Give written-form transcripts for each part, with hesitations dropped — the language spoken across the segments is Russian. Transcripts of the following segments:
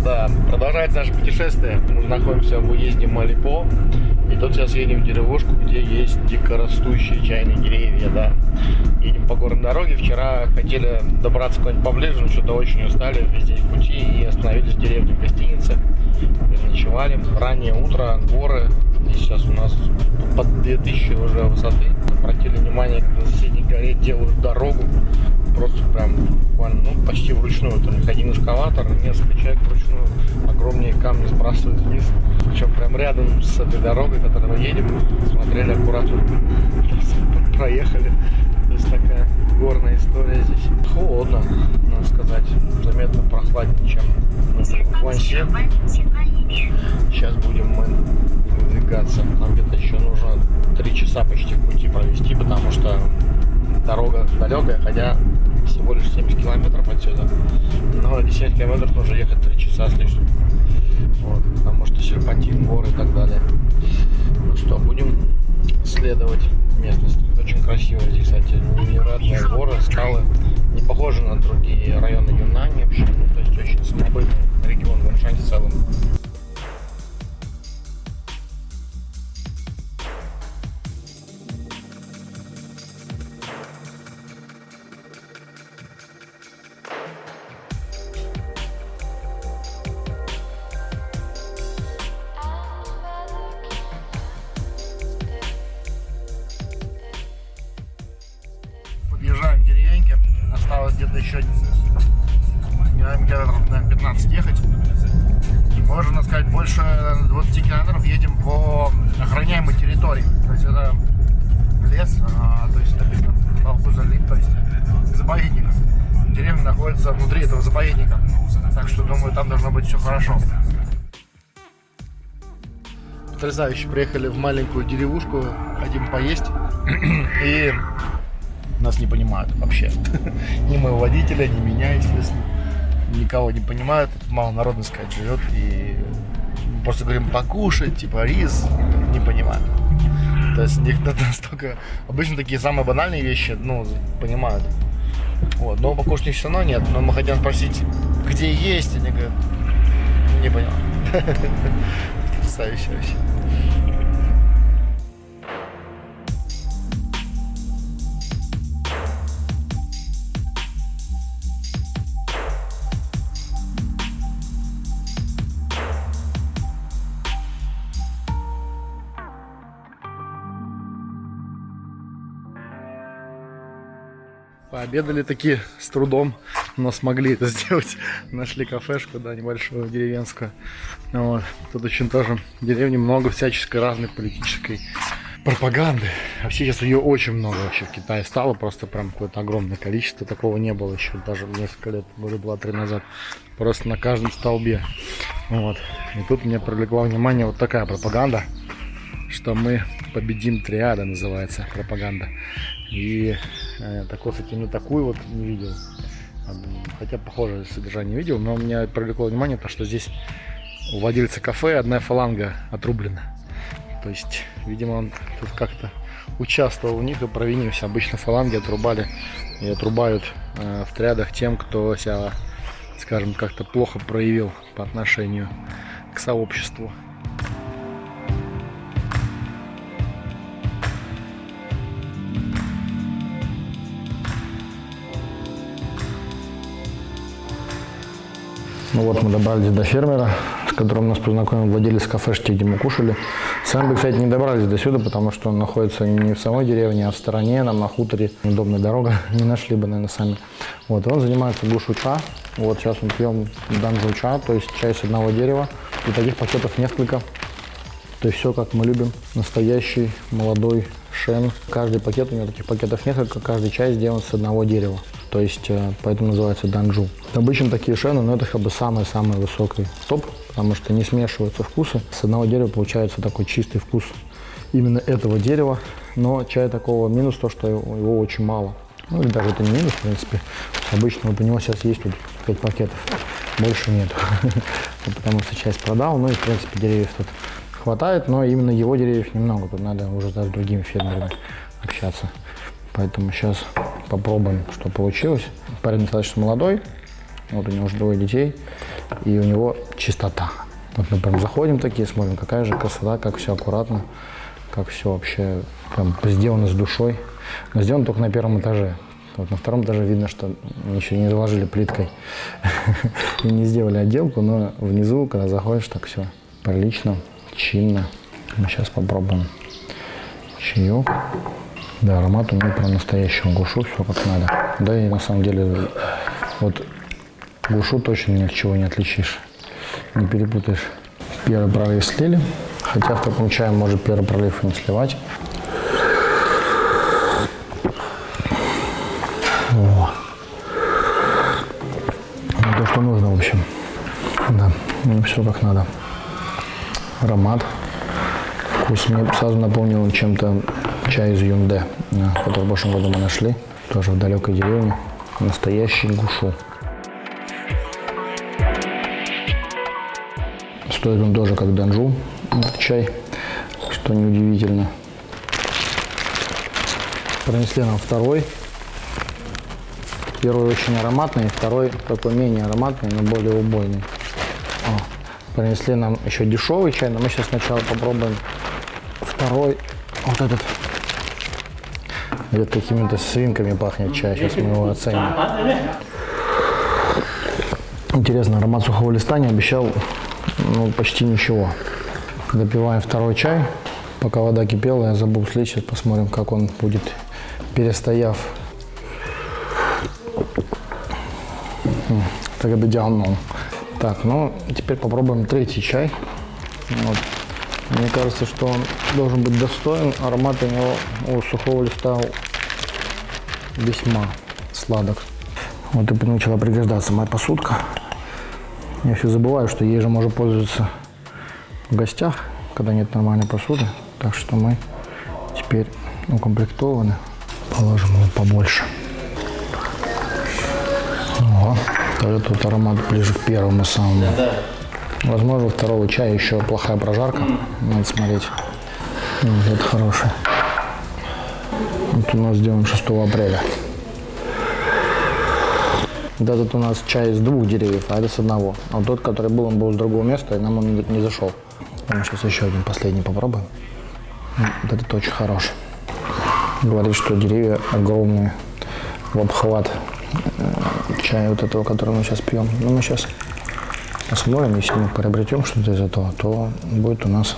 Да, продолжается наше путешествие. Мы находимся в уезде Малипо. И тут сейчас едем в деревушку, где есть дикорастущие чайные деревья, да. Едем по горной дороге. Вчера хотели добраться куда-нибудь поближе, но что-то очень устали весь день в пути и остановились в деревне гостиницы. Переночевали. Раннее утро, горы. И сейчас у нас под 2000 уже высоты. Обратили внимание, как на соседней горе делают дорогу. Просто прям буквально, ну, почти вручную. То есть один эскаватор, несколько человек вручную огромные камни сбрасывают вниз. Причем прям рядом с этой дорогой, которой мы едем, смотрели аккуратно, проехали. То есть такая горная история здесь. Холодно, надо сказать, заметно прохладнее, чем в Гуанси. Сейчас будем мы выдвигаться. Нам где-то еще нужно 3 часа почти пути провести, потому что дорога далекая, хотя всего лишь 70 километров отсюда. Но 10 километров нужно ехать 3 часа с лишним. Вот, потому что серпантин, горы и так далее. Ну что, будем исследовать местность. Очень красиво здесь, кстати, невероятные горы, скалы. Не похожи на другие районы Юнани вообще. Ну, то есть очень самобытный регион Вэньшань в целом. Подъезжаем к деревеньке. Осталось где-то еще километров, наверное, 15 ехать. И можно сказать, больше 20 километров едем по охраняемой территории. То есть это лес, то есть написано Балхузалин, то есть заповедник. Деревня находится внутри этого заповедника. Так что, думаю, там должно быть все хорошо. Потрясающе. Приехали в маленькую деревушку, хотим поесть. И нас не понимают вообще. Ни моего водителя, ни меня, естественно. Никого не понимают. Мало народу, сказать, живет. И просто говорим покушать, типа рис. Не понимают. То есть у них настолько... Обычно такие самые банальные вещи, ну, понимают. Вот. Но покушать у них все равно нет. Но мы хотим спросить, где есть. Они говорят, не понял. Потрясающе вообще. Пообедали таки с трудом, но смогли это сделать. Нашли кафешку, да, небольшую, деревенскую. Вот. Тут очень тоже в деревне много всяческой разной политической пропаганды. Вообще сейчас ее очень много вообще в Китае стало, просто прям какое-то огромное количество. Такого не было еще даже несколько лет, года 2-3 назад. Просто на каждом столбе. Вот. И тут мне привлекла внимание вот такая пропаганда, что мы победим триада, называется пропаганда. И такой, кстати, ну такую вот не видел. Хотя похожее содержание видел, но меня привлекло внимание то, что здесь у владельца кафе одна фаланга отрублена. То есть, видимо, он тут как-то участвовал в них и провинился. Обычно фаланги отрубали и отрубают в триадах тем, кто себя, скажем, как-то плохо проявил по отношению к сообществу. Ну вот мы добрались до фермера, с которым нас познакомил владелец кафешки, где мы кушали. Сами бы, кстати, не добрались до сюда, потому что он находится не в самой деревне, а в стороне, нам на хуторе. Удобная дорога, не нашли бы, наверное, сами. Вот, и он занимается гушу-ча. Вот сейчас мы пьем данжу-ча, то есть чай с одного дерева. И таких пакетов несколько. То есть все, как мы любим. Настоящий, молодой шен. Каждый пакет, у него таких пакетов несколько, каждый чай сделан с одного дерева. То есть, поэтому называется данжу. Обычно такие шены, но это как бы самый-самый высокий топ, потому что не смешиваются вкусы. С одного дерева получается такой чистый вкус именно этого дерева. Но чай такого минус то, что его очень мало. Ну или даже это не минус, в принципе. Обычно вот у него сейчас есть вот 5 пакетов, больше нет. Потому что часть продал, ну и в принципе деревьев тут хватает, но именно его деревьев немного. Тут надо уже с другими фермерами общаться. Поэтому сейчас попробуем, что получилось. Парень достаточно молодой, вот у него уже 2 детей, и у него чистота. Вот мы прям заходим такие, смотрим, какая же красота, как все аккуратно, как все вообще прям сделано с душой. Но сделано только на 1-м этаже. Вот на 2-м этаже видно, что еще не заложили плиткой и не сделали отделку, но внизу, когда заходишь, так все прилично, чинно. Мы сейчас попробуем чаек. Да, аромат у него прям настоящего гушу, все как надо. Да и на самом деле вот гушу точно ни от чего не отличишь, не перепутаешь. Первый пролив слили, хотя в таком чае может первый пролив и не сливать. О. То, что нужно, в общем. Да, все как надо. Аромат. Вкус мне сразу напомнил чем-то чай из Юнде, который в прошлом году мы нашли. Тоже в далекой деревне. Настоящий гушу. Стоит он тоже как данжу, этот чай, что неудивительно. Принесли нам второй. Первый очень ароматный, второй такой менее ароматный, но более убойный. Принесли нам еще дешевый чай, но мы сейчас сначала попробуем второй. Вот этот. Где-то какими-то свинками пахнет чай, сейчас мы его оценим. Интересно, аромат сухого листа не обещал почти ничего. Допиваем второй чай. Пока вода кипела, я забыл слить, сейчас посмотрим, как он будет, перестояв. Так это идеально. Так, ну теперь попробуем третий чай. Вот. Мне кажется, что он должен быть достоин. Аромат у него у сухого листа весьма сладок. Вот и начала пригождаться моя посудка. Я все забываю, что ей же можно пользоваться в гостях, когда нет нормальной посуды. Так что мы теперь укомплектованы. Положим его побольше. Ого. Тут аромат ближе к первому самому. Возможно, у второго чая еще плохая прожарка. Надо смотреть. Это хороший. Вот у нас сделан 6 апреля. Да, тут у нас чай из 2 деревьев, а это с 1. А тот, который был, он был с другого места, и нам он не зашел. Мы сейчас еще один последний попробуем. Вот этот очень хороший. Говорит, что деревья огромные в обхват чая вот этого, который мы сейчас пьем. Но мы сейчас посмотрим, если мы приобретем что-то из этого, то будет у нас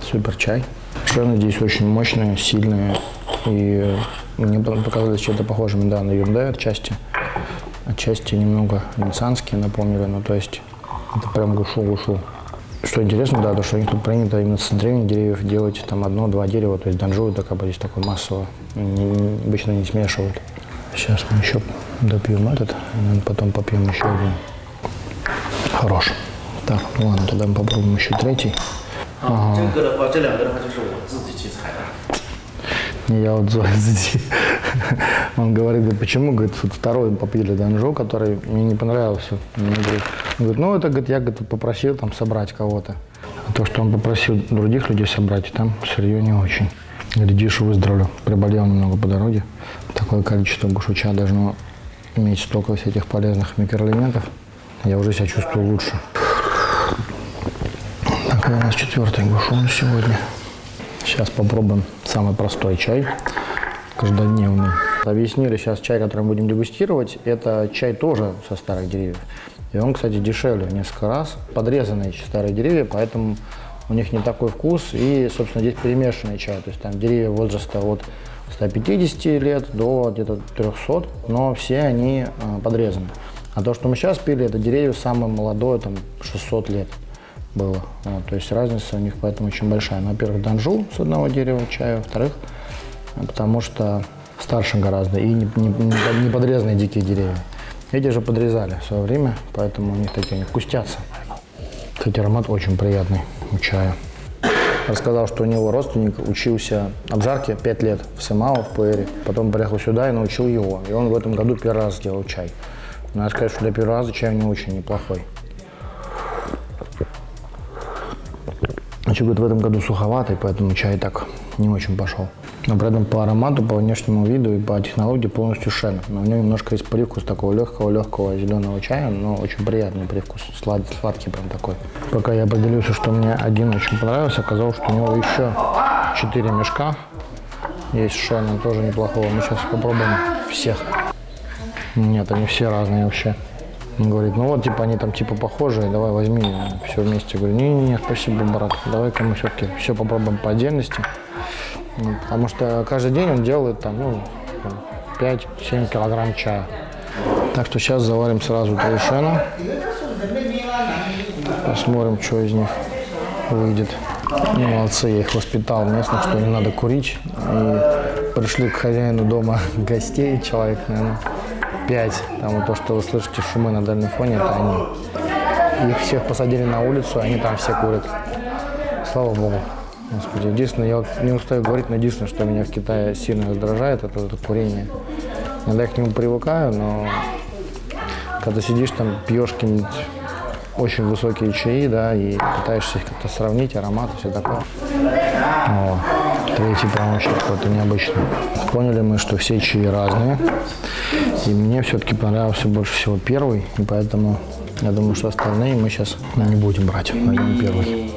супер чай. Шерны здесь очень мощные, сильные. И мне показалось что-то похожим, да, на Юнде отчасти. Отчасти немного венецианские напомнили, ну то есть это прям гушу. Что интересно, да, то что у них тут принято именно с древних деревьев делать там 1-2 дерева, то есть данжу это как бы здесь такое массово, обычно не смешивают. Сейчас мы еще допьем этот, и потом попьем еще один. Хорош. Так, ну ладно, тогда мы попробуем еще третий. Ага. Я вот Зои. Он говорит, почему, говорит, вот второй попили данжу, который мне не понравился. Он говорит, ну это, говорит, я, говорит, попросил там собрать кого-то. А то, что он попросил других людей собрать, там сырье не очень. Глядишь, выздоровлю. Приболел немного по дороге. Такое количество гушуча должно иметь столько всяких полезных микроэлементов. Я уже себя чувствую лучше. Так, это у нас 4-й гушу на сегодня. Сейчас попробуем самый простой чай, каждодневный. Объяснили сейчас чай, который мы будем дегустировать, это чай тоже со старых деревьев. И он, кстати, дешевле в несколько раз. Подрезанные старые деревья, поэтому у них не такой вкус. И, собственно, здесь перемешанный чай. То есть там деревья возраста от 150 лет до где-то 300, но все они подрезаны. А то, что мы сейчас пили, это деревья самое молодое, там 600 лет было. Вот, то есть разница у них поэтому очень большая. Во-первых, данжу с 1 дерева чая, во-вторых, потому что старше гораздо и не подрезанные дикие деревья. Эти же подрезали в свое время, поэтому у них такие они вкустятся. Кстати, аромат очень приятный у чая. Рассказал, что у него родственник учился обжарке 5 лет в Симао, в Пуэре. Потом приехал сюда и научил его. И он в этом году первый раз сделал чай. Надо сказать, что для первого раза чай у него очень неплохой. Вообще, говорит, в этом году суховатый, поэтому чай так не очень пошел. Но при этом по аромату, по внешнему виду и по технологии полностью шен. Но в нем немножко есть привкус такого легкого зеленого чая, но очень приятный привкус, сладкий прям такой. Пока я определился, что мне один очень понравился, оказалось, что у него еще 4 мешка есть шена, тоже неплохого. Мы сейчас попробуем всех. Нет, они все разные вообще. Он говорит, ну вот, типа, они там типа похожие, давай возьми все вместе. Я говорю, не-не-не, спасибо, брат, давай-ка мы все-таки все попробуем по отдельности. Потому что каждый день он делает там, ну, 5-7 килограмм чая. Так что сейчас заварим сразу 3 шена. Посмотрим, что из них выйдет. Молодцы, я их воспитал местных, что не надо курить. И пришли к хозяину дома гостей, человек, наверное, 5. Там вот то, что вы слышите шумы на дальнем фоне, это они. Их всех посадили на улицу, они там все курят. Слава Богу. Господи, единственное, я вот не устаю говорить, но единственное, что меня в Китае сильно раздражает, это курение. Иногда я к нему привыкаю, но когда сидишь там, пьешь какие-нибудь очень высокие чаи, да, и пытаешься их как-то сравнить, аромат и все такое. О, третий прям вообще какой-то необычный. Поняли мы, что все чаи разные, и мне все-таки понравился больше всего первый, и поэтому я думаю, что остальные мы сейчас не будем брать, возьмем первый.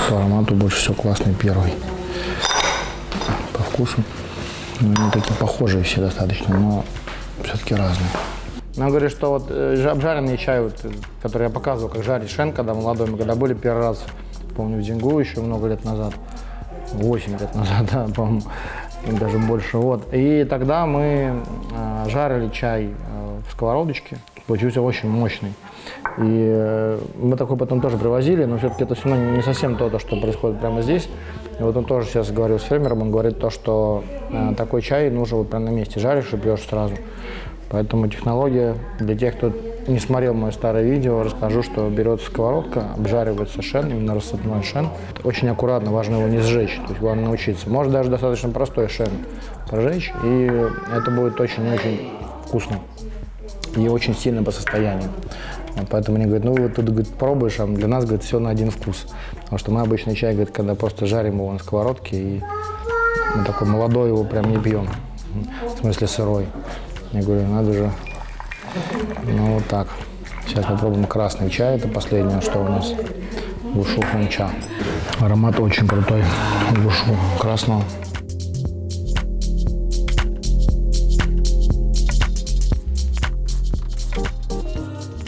По аромату больше всего классный первый. По вкусу, ну, они такие похожие все достаточно, но все-таки разные. Но он говорит, что вот обжаренный чай, вот, который я показывал, как жарить шен, когда молодой, мы когда были первый раз, помню, в Дингу еще много лет назад, 8 лет назад, да, по-моему, даже больше, вот. И тогда мы жарили чай в сковородочке, получился очень мощный. И мы такой потом тоже привозили, но все-таки это все равно не совсем то, что происходит прямо здесь. И вот он тоже сейчас говорил с фермером, он говорит то, что такой чай нужно вот прямо на месте жаришь и пьешь сразу. Поэтому технология, для тех, кто не смотрел мое старое видео, расскажу, что берется сковородка, обжаривается шен, именно рассыпной шен. Очень аккуратно, важно его не сжечь, то есть главное научиться. Может даже достаточно простой шен прожечь, и это будет очень-очень вкусно и очень сильно по состоянию. Поэтому они говорят, ну вот тут, говорит, пробуешь, а для нас, говорит, все на один вкус. Потому что мы обычный чай, говорит, когда просто жарим его на сковородке, и мы такой молодой его прям не пьем, в смысле сырой. Я говорю, надо же, ну вот так. Сейчас попробуем красный чай, это последнее, что у нас, гушу хунча. Аромат очень крутой, гушу красного.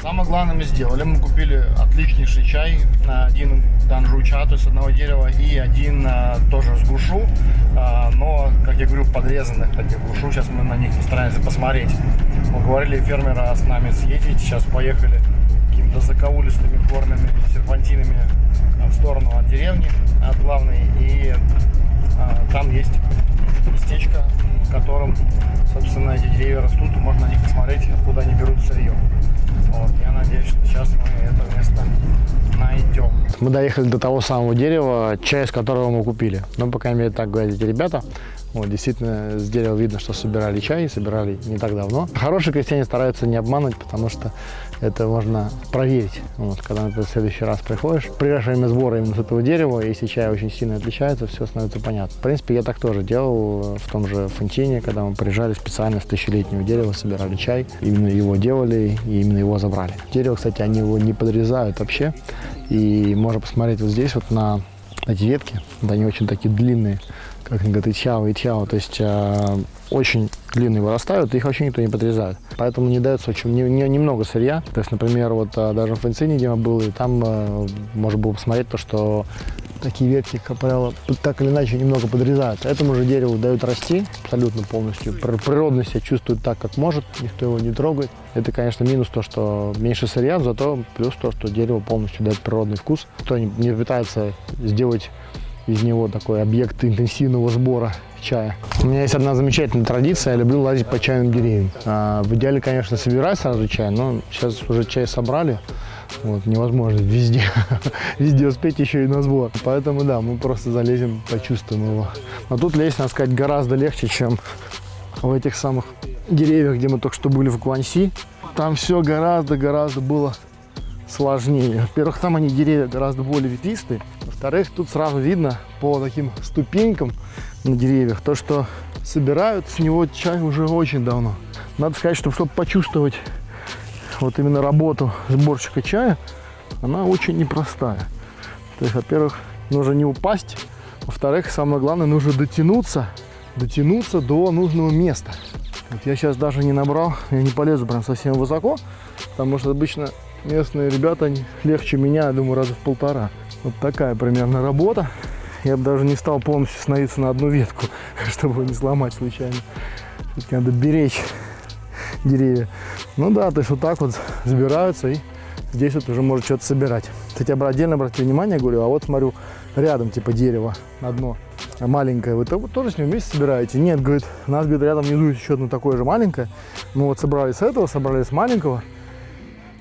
Самое главное мы сделали, мы купили отличнейший чай, один данжуча, то есть одного дерева, и один тоже с гушу, но, как я говорю, подрезанных таких гушу, сейчас мы на них постараемся посмотреть. Мы говорили фермера с нами съездить, сейчас поехали какими-то закоулистыми горными серпантинами в сторону от деревни, от главной, и там есть местечко, в котором, собственно, эти деревья растут, и можно на них посмотреть, откуда они берут сырье. Вот, я надеюсь, что сейчас мы это место найдем. Мы доехали до того самого дерева, чай с которого мы купили. Ну, по крайней мере, так говорят эти ребята. Вот, действительно, с дерева видно, что собирали чай, собирали не так давно. Хорошие крестьяне стараются не обмануть, потому что это можно проверить. Вот, когда ты в следующий раз приходишь, приезжаешь во время сбора именно с этого дерева, если чай очень сильно отличается, все становится понятно. В принципе, я так тоже делал в том же Фонтине, когда мы приезжали специально с тысячелетнего дерева, собирали чай, именно его делали и именно его забрали. Дерево, кстати, они его не подрезают вообще, и можно посмотреть вот здесь вот на эти ветки, вот они очень такие длинные, как они говорят, и тяо, то есть очень длинные вырастают, их вообще никто не подрезает. Поэтому не дается очень немного сырья. То есть, например, вот даже в Фэнцине, где я был, и там можно было посмотреть то, что такие ветки, как правило, так или иначе немного подрезают. Этому же дереву дают расти абсолютно полностью. Природно себя чувствует так, как может, никто его не трогает. Это, конечно, минус то, что меньше сырья, зато плюс то, что дерево полностью дает природный вкус. Кто не пытается сделать из него такой объект интенсивного сбора чая. У меня есть одна замечательная традиция, я люблю лазить по чайным деревьям. В идеале, конечно, собирать сразу чай, но сейчас уже чай собрали. Вот, невозможно везде, везде успеть еще и на сбор. Поэтому да, мы просто залезем, почувствуем его. Но тут лезть, надо сказать, гораздо легче, чем в этих самых деревьях, где мы только что были в Гуанси. Там все гораздо было сложнее. Во-первых, там они деревья гораздо более ветвистые. Во-вторых, тут сразу видно по таким ступенькам на деревьях, то, что собирают с него чай уже очень давно. Надо сказать, что чтобы почувствовать вот именно работу сборщика чая, она очень непростая. То есть, во-первых, нужно не упасть, во-вторых, самое главное, нужно дотянуться до нужного места. Вот я сейчас даже не набрал, я не полезу прям совсем высоко, потому что обычно местные ребята они легче меня, я думаю, раза в 1,5. Вот такая примерно работа. Я бы даже не стал полностью становиться на одну ветку, чтобы его не сломать случайно. Тут надо беречь деревья. Ну да, то есть вот так вот забираются и здесь вот уже может что-то собирать. Хотя бы отдельно обратите внимание, говорю, а вот смотрю, рядом типа дерево одно маленькое. Вы вот тоже с ним вместе собираете? Нет, говорит, у нас, говорит, рядом внизу еще одно такое же маленькое. Мы вот собрали с этого, собрали с маленького.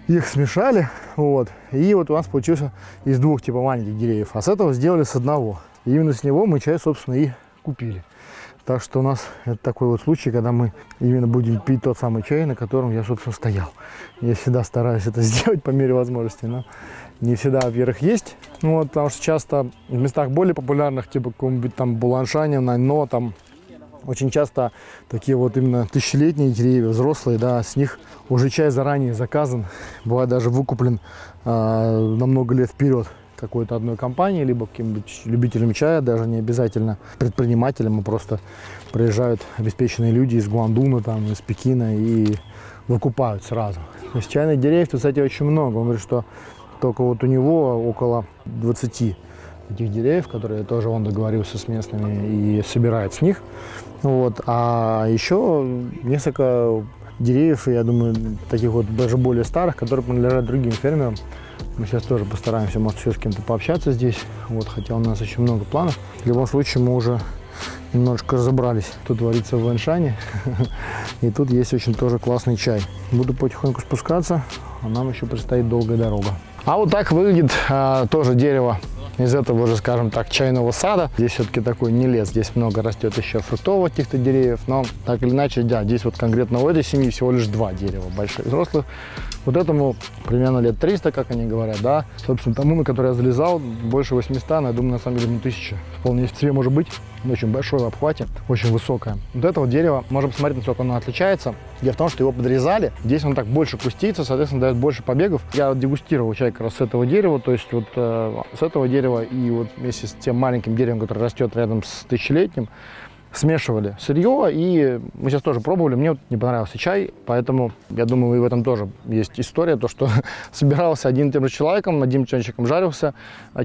Их смешали, вот, и вот у нас получился из двух типа маленьких деревьев, а с этого сделали с одного. И именно с него мы чай, собственно, и купили. Так что у нас это такой вот случай, когда мы именно будем пить тот самый чай, на котором я, собственно, стоял. Я всегда стараюсь это сделать по мере возможности, но не всегда, во-первых, есть. Ну, вот, потому что часто в местах более популярных, типа каком-нибудь там Буланшане, Наньно, там очень часто такие вот именно тысячелетние деревья, взрослые, да, с них уже чай заранее заказан, бывает даже выкуплен на много лет вперед какой-то одной компании, либо каким-нибудь любителем чая, даже не обязательно предпринимателем, а просто приезжают обеспеченные люди из Гуандуна, там, из Пекина и выкупают сразу. То есть чайных деревьев, кстати, очень много. Он говорит, что только вот у него около 20 таких деревьев, которые тоже он договорился с местными и собирает с них. Вот. А еще несколько деревьев, я думаю, таких вот даже более старых, которые принадлежат другим фермерам. Мы сейчас тоже постараемся, может, еще с кем-то пообщаться здесь. Вот, хотя у нас очень много планов. В любом случае, мы уже немножечко разобрались. Тут творится в Вэньшане. И тут есть очень тоже классный чай. Буду потихоньку спускаться, а нам еще предстоит долгая дорога. А вот так выглядит тоже дерево из этого уже, скажем так, чайного сада. Здесь все-таки такой не лес, здесь много растет еще фруктовых каких-то деревьев, но так или иначе, да, здесь вот конкретно у этой семьи всего лишь 2 дерева больших взрослых. Вот этому примерно лет 300, как они говорят, да. Собственно, тому, на который я залезал, больше 800, но я думаю, на самом деле, 1000. Вполне себе может быть. Очень большое в обхвате, очень высокое. Вот это вот дерево, можно посмотреть, насколько оно отличается. Дело в том, что его подрезали. Здесь он так больше кустится, соответственно, дает больше побегов. Я дегустировал чай как раз с этого дерева, то есть вот с этого дерева и вот вместе с тем маленьким деревом, которое растет рядом с тысячелетним, смешивали сырье, и мы сейчас тоже пробовали, мне вот не понравился чай, поэтому я думаю, и в этом тоже есть история, то, что собирался один и тем же человеком, одним чайничком жарился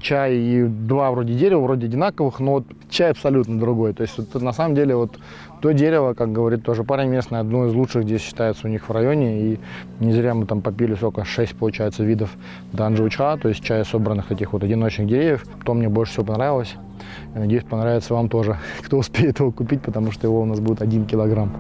чай, и 2 вроде дерева, вроде одинаковых, но вот чай абсолютно другой, то есть вот, на самом деле вот то дерево, как говорит тоже парень местный, одно из лучших здесь считается у них в районе, и не зря мы там попили сколько, 6, получается, видов данжоучха, то есть чая собранных таких вот одиночных деревьев, то мне больше всего понравилось. Я надеюсь, понравится вам тоже, кто успеет его купить, потому что его у нас будет 1 килограмм.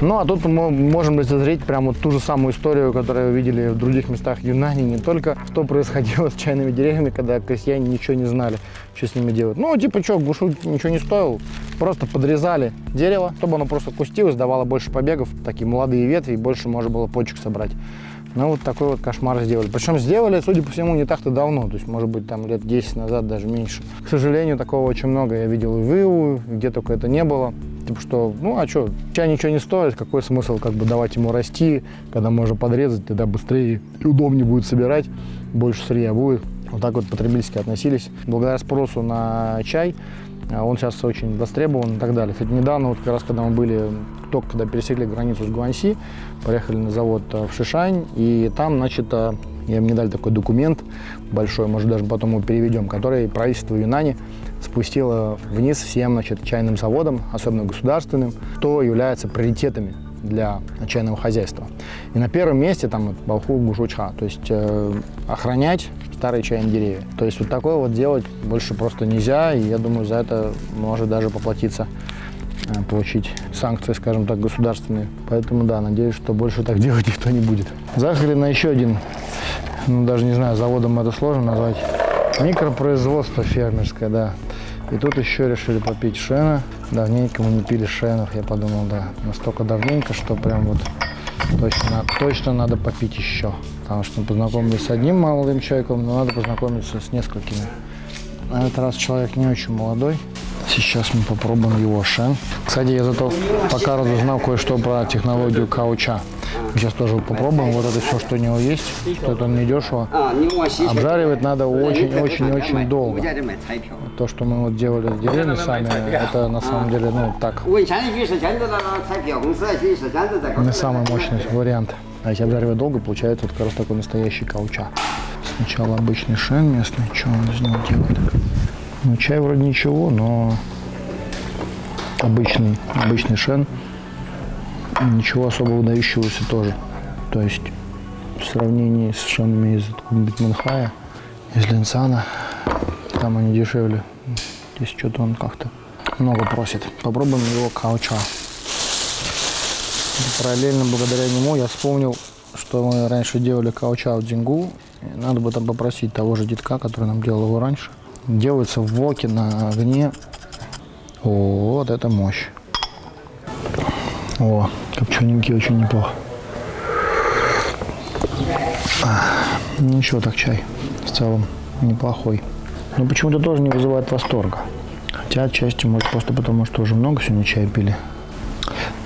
Ну, а тут мы можем лицезреть прямо вот ту же самую историю, которую видели в других местах Юнани. Не только что происходило с чайными деревьями, когда крестьяне ничего не знали, что с ними делать. Ну, типа, что, бушут ничего не стоил. Просто подрезали дерево, чтобы оно просто кустилось, давало больше побегов, такие молодые ветви, и больше можно было почек собрать. Ну, вот такой вот кошмар сделали. Причем сделали, судя по всему, не так-то давно. То есть, может быть, там лет 10 назад, даже меньше. К сожалению, такого очень много. Я видел и в Иу, где только это не было. Типа что, ну а что, чай ничего не стоит, какой смысл как бы давать ему расти, когда можно подрезать, тогда быстрее и удобнее будет собирать, больше сырья будет. Вот так вот потребительски относились. Благодаря спросу на чай, он сейчас очень востребован и так далее. Кстати, недавно, вот как раз когда мы были, только когда пересекли границу с Гуанси, поехали на завод в Шишань, и там, значит, мне дали такой документ большой, может даже потом его переведем, который правительство Юнани спустило вниз всем, значит, чайным заводам, особенно государственным, кто является приоритетами для чайного хозяйства. И на первом месте там Балху Гушучха, то есть охранять старые чайные деревья. То есть вот такое вот делать больше просто нельзя, и я думаю, за это может даже поплатиться, получить санкции, скажем так, государственные. Поэтому да, надеюсь, что больше так делать никто не будет. Заехали на еще один, ну даже не знаю, заводом это сложно назвать, Микропроизводство фермерское, да. И тут еще решили попить шена. Давненько мы не пили шенов, я подумал, да. Настолько давненько, что прям вот точно надо попить еще. Потому что мы познакомились с одним молодым человеком, но надо познакомиться с несколькими. На этот раз человек не очень молодой. Сейчас мы попробуем его шен. Кстати, я зато пока разузнал кое-что про технологию кауча. Мы сейчас тоже попробуем. Вот это все, что у него есть. Стоит он недешево. Обжаривать надо очень-очень-очень долго. То, что мы вот делали в деревне сами, это на самом деле, ну, так, не самый мощный вариант. А если обжаривать долго, получается вот как раз такой настоящий кауча. Сначала обычный шен местный. Что он из него делает? Ну, чай вроде ничего, но обычный шен. Ничего особо выдающегося тоже. То есть в сравнении с шенами из Битманхая, из Линсана, там они дешевле. Здесь что-то он как-то много просит. Попробуем его кауча. Параллельно благодаря нему я вспомнил, что мы раньше делали кауча в Дингу. Надо бы там попросить того же детка, который нам делал его раньше. Делается в воке на огне. О, вот это мощь. О, копчененький, очень неплохо. Ничего так, чай в целом неплохой. Но почему-то тоже не вызывает восторга. Хотя отчасти, может, просто потому, что уже много сегодня чая пили.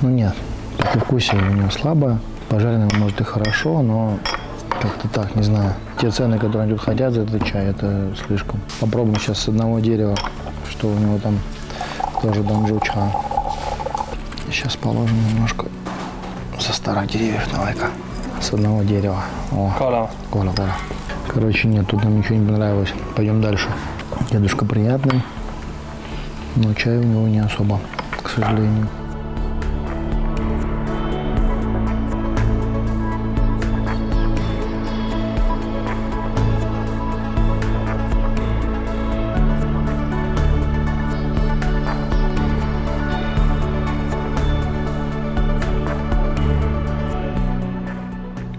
Ну нет, послевкусие у него слабое. Пожаренное, может, и хорошо, но как-то так, не знаю. Те цены, которые они тут хотят за этот чай, это слишком. Попробуем сейчас с одного дерева, что у него там тоже данжуча. Сейчас положим немножко со старых деревьев, давай-ка. С одного дерева. О, кола. Короче, нет, тут нам ничего не понравилось. Пойдем дальше. Дедушка приятный, но чай у него не особо, к сожалению.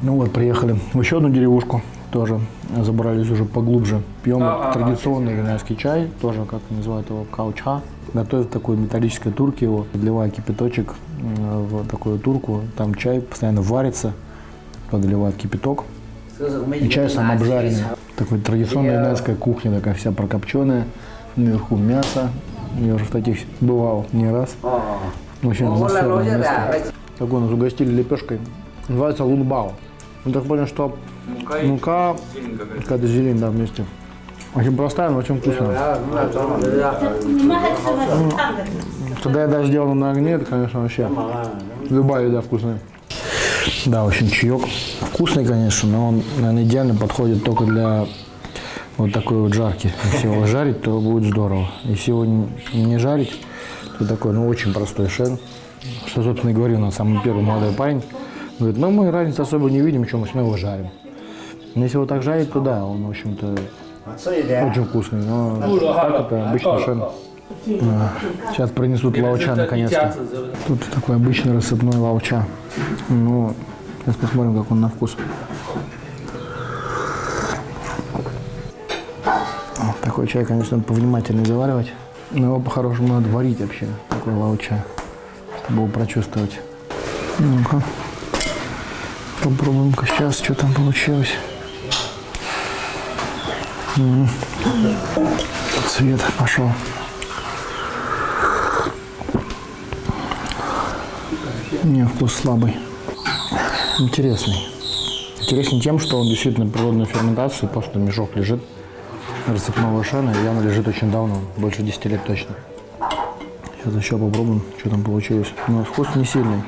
Ну вот, приехали в еще одну деревушку, тоже забрались уже поглубже. Пьем традиционный юнайский чай, тоже, как называют его, кауча. Готовят в такой металлической турке его, подливая кипяточек в такую турку. Там чай постоянно варится, подливают кипяток. И чай сам обжаренный. Такой традиционная юнайская кухня, такая вся прокопченная. Наверху мясо. Я уже в таких бывал не раз. Очень атмосферное место. Такой нас угостили лепешкой. Называется лунбао. Я так понял, что мука, какая-то зелень, да, вместе. Очень простая, но очень вкусная. Когда еда сделана на огне, это, конечно, вообще любая еда вкусная. Да, очень чаек. Вкусный, конечно, но он, наверное, идеально подходит только для вот такой вот жарки. Если его жарить, то будет здорово. Если его не жарить, то такой, ну, очень простой шен. Что, собственно, и говорил на самый первый молодой парень. Говорит, ну мы разницы особо не видим, что мы с него жарим. Но если его так жарить, то да, он, в общем-то, очень вкусный. Но так это обычный шен. Сейчас принесут лауча наконец-то. Тут такой обычный рассыпной лауча. Ну, сейчас посмотрим, как он на вкус. Такой чай, конечно, надо повнимательнее заваривать. Но его по-хорошему надо варить вообще, такой лауча, чтобы его прочувствовать. Ну-ка. Попробуем-ка сейчас, что там получилось. Цвет пошел. Не, вкус слабый. Интересный. Интересный тем, что он действительно природную ферментацию, просто мешок лежит рассыпного шена, и он лежит очень давно, больше 10 лет точно. Сейчас еще попробуем, что там получилось. Но вкус не сильный.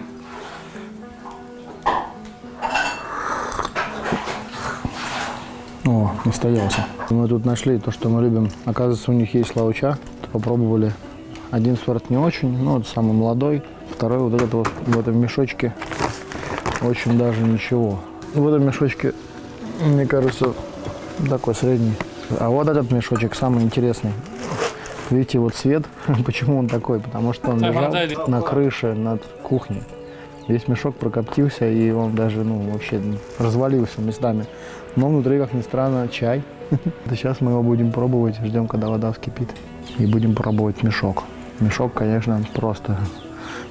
О, настоялся. Мы тут нашли то, что мы любим. Оказывается, у них есть лауча. Попробовали. Один сорт не очень, но это самый молодой. Второй вот этот вот в этом мешочке очень даже ничего. В этом мешочке, мне кажется, такой средний. А вот этот мешочек самый интересный. Видите, вот цвет. Почему он такой? Потому что он лежал на крыше над кухней. Весь мешок прокоптился, и он даже, ну, вообще развалился местами. Но внутри, как ни странно, чай. Сейчас мы его будем пробовать, ждем, когда вода вскипит. И будем пробовать мешок. Мешок, конечно, просто.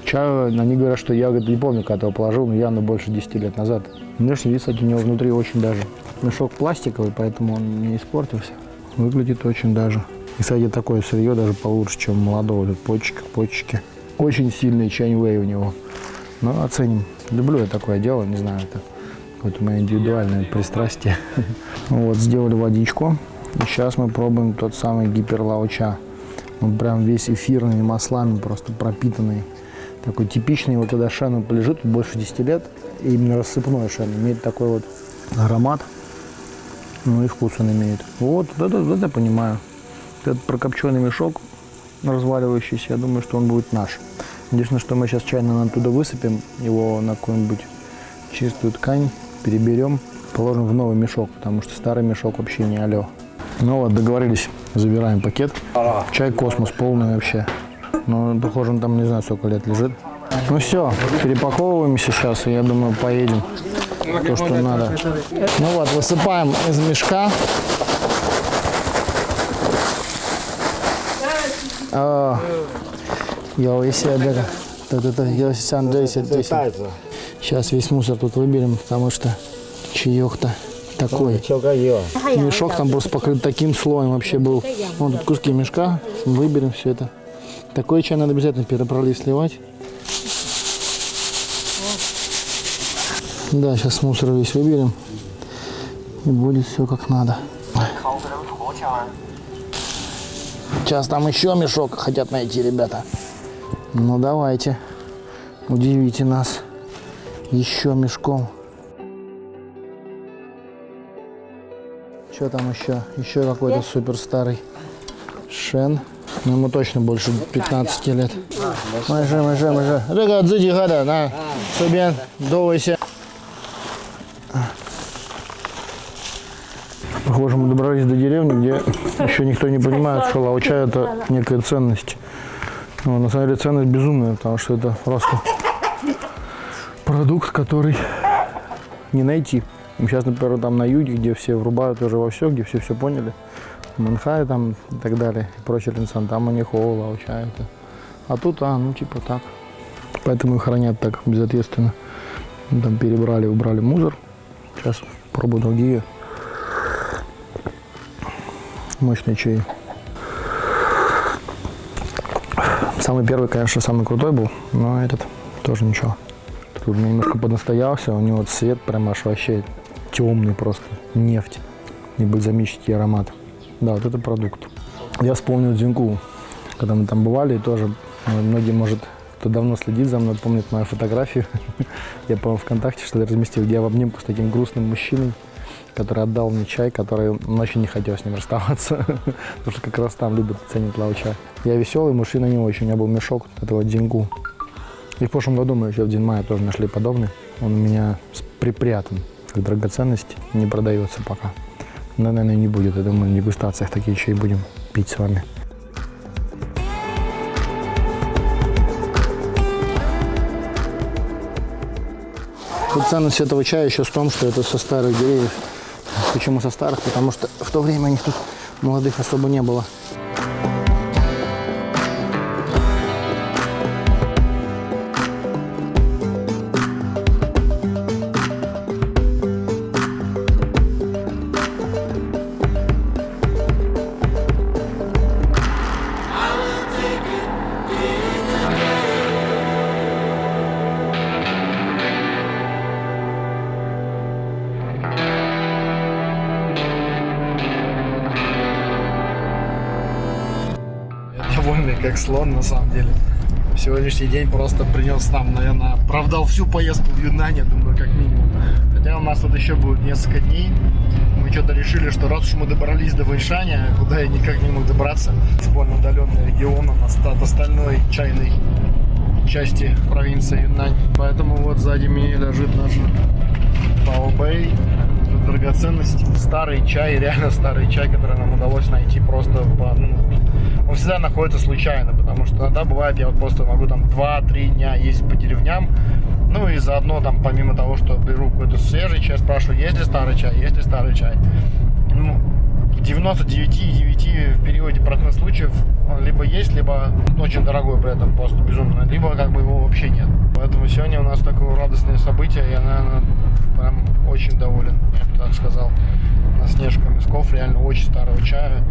Чаю, они говорят, что я не помню, когда его положил, но явно больше 10 лет назад. Внешний вид, кстати, у него внутри очень даже. Мешок пластиковый, поэтому он не испортился. Выглядит очень даже. И, кстати, такое сырье даже получше, чем молодого. Тут почечки. Очень сильный чайнвей у него. Но оценим. Люблю я такое дело, не знаю, это какое-то мое индивидуальное пристрастие. Вот, сделали водичку. И сейчас мы пробуем тот самый гиперлаоча. Он прям весь эфирными маслами, просто пропитанный. Такой типичный, вот когда шен полежит больше 10 лет, и именно рассыпной шен имеет такой вот аромат, ну и вкус он имеет. Вот это понимаю. Этот прокопченный мешок разваливающийся, я думаю, что он будет наш. Единственное, что мы сейчас чайно оттуда высыпем, его на какую-нибудь чистую ткань, переберем, положим в новый мешок, потому что старый мешок вообще не алё. Ну вот, договорились, забираем пакет. Чай космос полный вообще. Но, похоже, он там не знаю, сколько лет лежит. Ну все, перепаковываемся сейчас, и я думаю, поедем. То, что надо. Ну вот, высыпаем из мешка. Сейчас весь мусор тут выберем, потому что чаек-то такой. Мешок там просто покрыт таким слоем вообще был. Вон тут куски мешка, выберем все это. Такой чай надо обязательно перепролив сливать. Да, сейчас мусор весь выберем. И будет все как надо. Сейчас там еще мешок хотят найти ребята. Ну давайте, удивите нас еще мешком. Что там еще? Еще какой-то супер старый шен. Ну, ему точно больше 15 лет. Мажи. Рега, дзиди, гада, на, собен, довайся. Похоже, мы добрались до деревни, где еще никто не понимает, что лаочай это некая ценность. Но на самом деле ценность безумная, потому что это просто продукт, который не найти. Сейчас, например, там на юге, где все врубают уже во все, где все поняли, Манхай там и так далее, и прочие линсан, там у них лаочай это. А тут, ну типа так. Поэтому и хранят так безответственно. Там перебрали, убрали мусор. Сейчас пробую другие. Мощный чай. Самый первый, конечно, самый крутой был, но этот тоже ничего. Тут немножко поднастоялся, у него цвет прям аж вообще темный просто, нефть и бальзамический аромат. Да, вот это продукт. Я вспомнил Дзинку, когда мы там бывали, и тоже многие, может, кто давно следит за мной, помнит мою фотографию. Я, по-моему, ВКонтакте что-то разместил, где я в обнимку с таким грустным мужчиной, который отдал мне чай, который очень не хотел с ним расставаться, потому что как раз там любят ценить лаочай. Я веселый, мужчина не очень, у меня был мешок этого Дзинку. И в прошлом году мы еще в Динмае тоже нашли подобный. Он у меня припрятан как драгоценность, не продается пока. Но, наверное, не будет. Я думаю, на дегустациях такие чаи будем пить с вами. Тут ценность этого чая еще в том, что это со старых деревьев. Почему со старых? Потому что в то время их тут молодых особо не было. Довольный как слон на самом деле. Сегодняшний день просто принес нам, наверное, оправдал всю поездку в Юннань, думаю, как минимум. Хотя у нас тут еще будет несколько дней. Мы что-то решили, что раз уж мы добрались до Вэньшаня, куда я никак не мог добраться, довольно удаленный регион от остальной чайной части провинции Юннань. Поэтому вот сзади меня лежит наш Баобэй. Драгоценность. Старый чай, реально старый чай, который нам удалось найти просто он всегда находится случайно, потому что иногда бывает, я вот просто могу там 2-3 дня ездить по деревням, ну и заодно там, помимо того, что беру какой-то свежий чай, спрашиваю, есть ли старый чай, есть ли старый чай. Ну, в 99,9 в периоде процентных случаев он либо есть, либо очень дорогой при этом просто безумно, либо как бы его вообще нет. Поэтому сегодня у нас такое радостное событие, я, наверное, прям очень доволен, я бы так сказал. На Снежка Мясков, реально очень старого чая.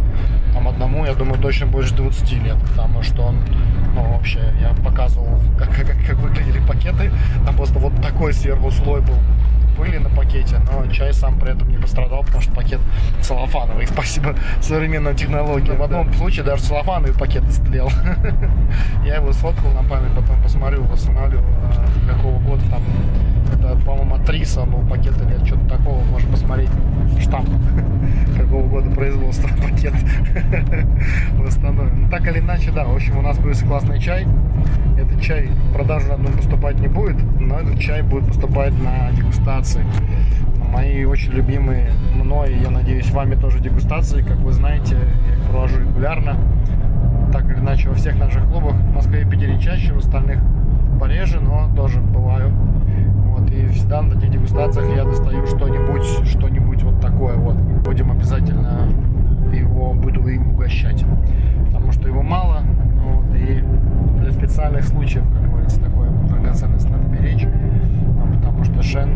Там одному, я думаю, точно больше 20 лет, потому что он, ну, вообще, я показывал, как выглядели пакеты. Там просто вот такой сверху слой был пыли на пакете, но чай сам при этом не пострадал, потому что пакет целлофановый, спасибо современным технологиям. В одном случае даже целлофановый пакет истлел. Я его сфоткал на память, потом посмотрел, восстанавливал, какого года там, это, по-моему, от Триса был пакет или что-то такого, можно посмотреть штамп, какого года производства пакет восстановлен. Ну, так или иначе, да, в общем, у нас появился классный чай. Этот чай в продажу одном поступать не будет, но этот чай будет поступать на дегустации. Мои очень любимые мной, я надеюсь, вами тоже дегустации, как вы знаете, я их провожу регулярно. Так или иначе, во всех наших клубах, в Москве и Питере чаще, в остальных пореже, но тоже бываю. Вот, и всегда на таких дегустациях я достаю что-нибудь вот такое вот. Будем обязательно буду им угощать, потому что его мало, вот, и для специальных случаев, как говорится, такое драгоценность надо беречь, потому что шен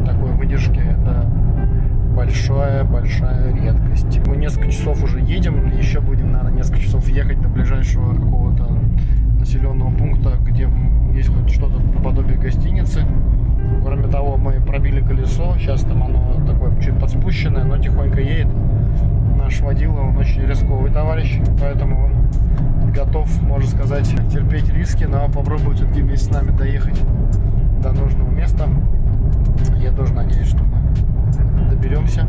такой выдержки это большая редкость. Мы несколько часов уже едем, еще будем, наверное, несколько часов ехать до ближайшего какого-то населенного пункта, где есть хоть что-то наподобие гостиницы. Кроме того, мы пробили колесо, сейчас там оно такое чуть подспущенное, но тихонько едет. Наш водила, он очень рисковый товарищ, поэтому он готов, можно сказать, терпеть риски, но попробовать все-таки вместе с нами доехать до нужного места. Я тоже надеюсь, что мы доберемся.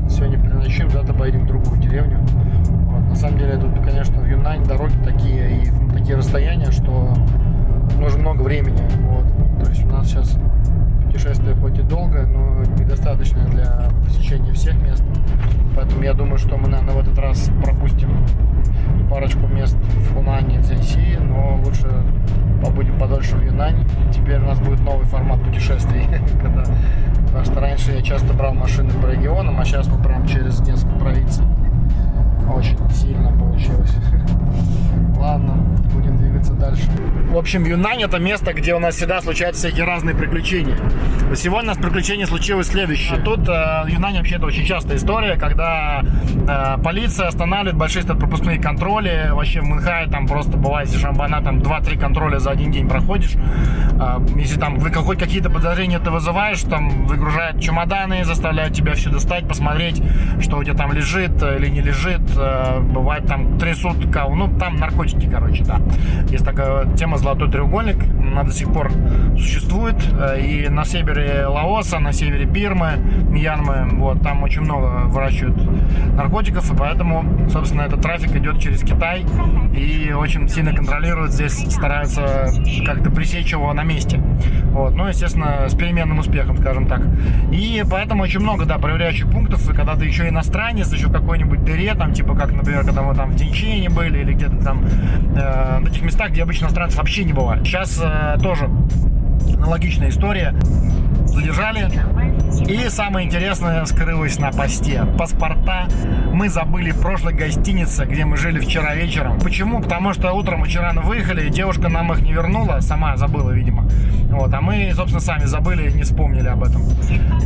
Сегодня переночуем, завтра поедем в другую деревню. Вот. На самом деле тут, конечно, в Юннань дороги такие и такие расстояния, что нужно много времени. Вот. То есть у нас сейчас путешествие хоть и долгое, но недостаточно для посещения всех мест. Поэтому я думаю, что мы, наверное, в этот раз пропустим парочку мест в Хунане, Цзянси, но лучше побудем подольше в Юннань. Теперь у нас будет новый формат путешествий, потому что раньше я часто брал машины по регионам, а сейчас мы прям через несколько провинций. Очень сильно получилось. Ладно, будем двигаться дальше. В общем, Юннань — это место, где у нас всегда случаются всякие разные приключения. Сегодня у нас приключение случилось следующее. Тут Юннань вообще это очень частая история, когда полиция останавливает большие пропускные контроли. Вообще в Мэнхае там просто бывает, если Шамбана, там 2-3 контроля за один день проходишь. Если там вы хоть какие-то подозрения ты вызываешь, там выгружают чемоданы, заставляют тебя все достать, посмотреть, что у тебя там лежит или не лежит. Бывает там трясут, ну там наркотики, короче, да. Есть такая тема «Золотой треугольник», она до сих пор существует, и на севере Лаоса, на севере Бирмы, Мьянмы, вот, там очень много выращивают наркотиков, и поэтому, собственно, этот трафик идет через Китай, и очень сильно контролируют, здесь стараются как-то пресечь его на месте, вот, ну, естественно, с переменным успехом, скажем так, и поэтому очень много, да, проверяющих пунктов, и когда ты еще иностранец, еще в какой-нибудь дыре, там, типа, как, например, когда мы там в Тинчине были, или где-то там, на таких местах, где обычно иностранцев вообще не бывает. Сейчас тоже аналогичная история. Задержали. И самое интересное скрылось на посте. Паспорта мы забыли в прошлой гостинице, где мы жили вчера вечером. Почему? Потому что утром вчера мы выехали, и девушка нам их не вернула, сама забыла, видимо. Вот, а мы, собственно, сами забыли и не вспомнили об этом.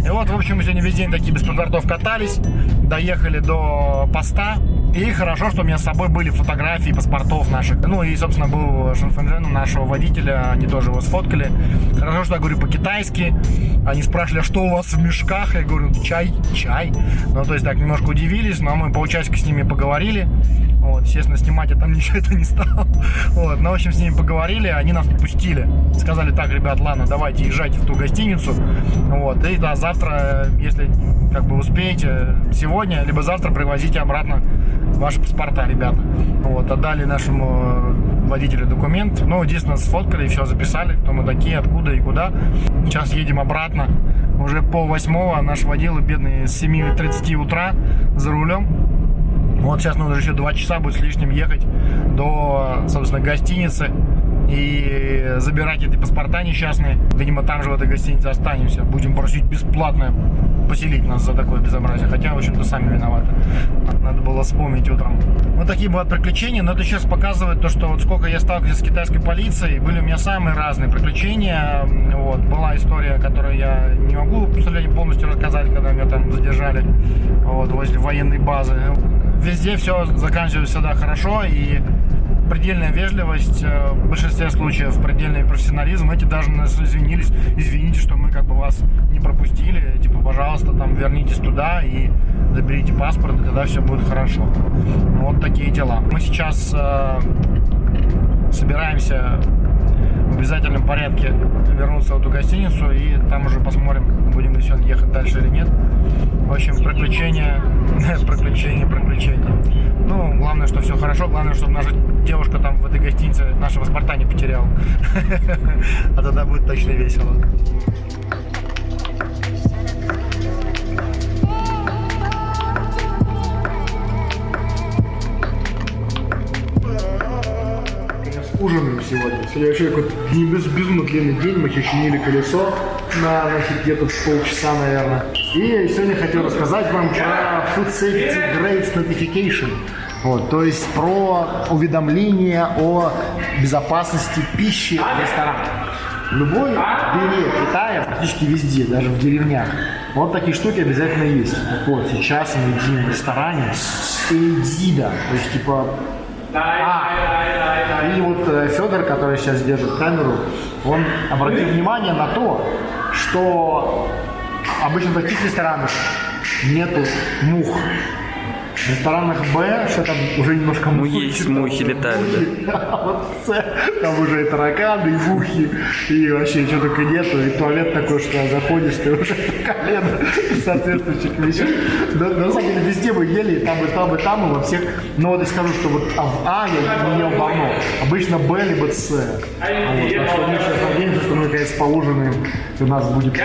И вот, в общем, мы сегодня весь день такие без паспортов катались, доехали до поста. И хорошо, что у меня с собой были фотографии паспортов наших. Ну и, собственно, был Шанфэнджен, нашего водителя, они тоже его сфоткали. Хорошо, что я говорю по-китайски. Они спрашивали, а что у вас в мешках? Я говорю, чай. Ну, то есть так, немножко удивились, но мы полчасика с ними поговорили. Вот, естественно, снимать я там ничего это не стал. Вот, но, в общем, с ними поговорили, они нас отпустили. Сказали, так, ребят, ладно, давайте езжайте в ту гостиницу. Вот, и да, завтра, если как бы успеете, сегодня, либо завтра привозите обратно ваши паспорта, ребята. Вот, отдали нашему водителю документ. Ну, единственное, сфоткали и все записали, кто мы такие, откуда и куда. Сейчас едем обратно. Уже 7:30, наш водила, бедный, с 7:30 утра за рулем. Вот сейчас нужно еще 2 часа будет с лишним ехать до, собственно, гостиницы. и забирать эти паспорта несчастные. Видимо, там же в этой гостинице останемся. Будем просить бесплатно поселить нас за такое безобразие. Хотя, в общем-то, сами виноваты. Надо было вспомнить утром. Вот такие бывают приключения, но это сейчас показывает то, что вот сколько я сталкивался с китайской полицией, были у меня самые разные приключения. Вот. Была история, которую я не могу, к сожалению, полностью рассказать, когда меня там задержали вот, возле военной базы. Везде все заканчивалось всегда хорошо, и предельная вежливость, в большинстве случаев предельный профессионализм. Эти даже нас извинились, извините, что мы как бы вас не пропустили, типа, пожалуйста, там вернитесь туда и заберите паспорт, и тогда все будет хорошо. Вот такие дела. Мы сейчас собираемся в обязательном порядке вернуться в эту гостиницу, и там уже посмотрим, будем ли сегодня ехать дальше или нет. В общем, приключения. Ну, главное, что все хорошо, главное, чтобы наша девушка там в этой гостинице наши паспорта не потеряла. А тогда будет точно весело. Ужинаем сегодня. Сегодня вообще какой-то безумно длинный день. Мы чинили колесо на где-то полчаса, наверное. И сегодня хотел рассказать вам про Food Safety Grades Notification. Вот, то есть про уведомление о безопасности пищи в ресторанах. В любой дыре Китая, практически везде, даже в деревнях, вот такие штуки обязательно есть. Так вот, сейчас мы едим в ресторане Эйдида, то есть типа... И вот Федор, который сейчас держит камеру, он обратил внимание на то, что обычно в таких ресторанах нету мух. В ресторанах Б, что там уже немножко мухи. Ну, есть мухи, летают, да. А вот в С, там уже и тараканы, и мухи, и вообще ничего только нету. И туалет такой, что заходишь, ты уже по колено соответствующих вещей. Да, на самом деле везде мы ели, и там, и там, и во всех. Но вот я скажу, что вот в А я не ел давно. Обычно Б, либо С. Вот. Так что мы сейчас надеемся, что мы наконец поужинаем, и у нас будет